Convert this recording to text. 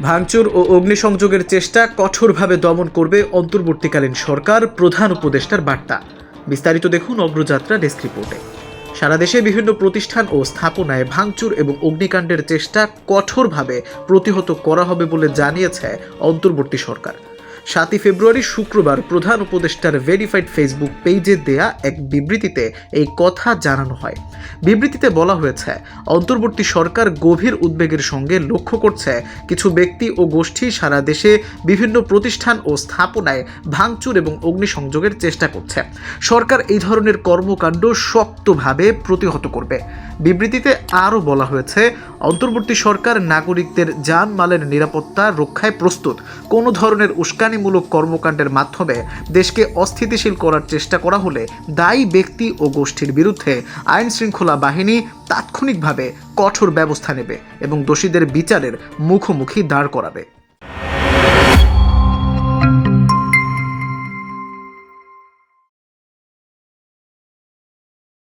ভাঙচুর ও অগ্নিসংযোগের চেষ্টা কঠোরভাবে দমন করবে অন্তর্বর্তীকালীন সরকার, প্রধান উপদেষ্টার বার্তা। বিস্তারিত দেখুন অগ্রযাত্রা ডেস্ক রিপোর্টে। সারা দেশে বিভিন্ন প্রতিষ্ঠান ও স্থাপনায় ভাঙচুর এবং অগ্নিকাণ্ডের চেষ্টা কঠোরভাবে প্রতিহত করা হবে বলে জানিয়েছে অন্তর্বর্তী সরকার। 7 ফেব্রুয়ারি শুক্রবার প্রধান উপদেষ্টার ভেরিফাইড ফেসবুক পেজে দেয়া এক বিবৃতিতে এই কথা জানানো হয়। বিবৃতিতে বলা হয়েছে, অন্তর্বর্তী সরকার গভীর উদ্বেগের সঙ্গে লক্ষ্য করছে কিছু ব্যক্তি ও গোষ্ঠী সারা দেশে বিভিন্ন প্রতিষ্ঠান ও স্থাপনায় ভাঙচুর এবং অগ্নিসংযোগের চেষ্টা করছে। সরকার এই ধরনের কর্মকাণ্ড শক্তভাবে প্রতিহত করবে। বিবৃতিতে আরও বলা হয়েছে, অন্তর্বর্তী সরকার নাগরিকদের জানমালের নিরাপত্তা রক্ষায় প্রস্তুত। কোনো ধরনের উস্কানিমূলক কর্মকাণ্ডের মাধ্যমে দেশকে অস্থিতিশীল করার চেষ্টা করা হলে দায়ী ব্যক্তি ও গোষ্ঠীর বিরুদ্ধে আইন শৃঙ্খলা বাহিনী তাৎক্ষণিকভাবে কঠোর ব্যবস্থা নেবে এবং দোষীদের বিচারের মুখোমুখি দাঁড় করাবে।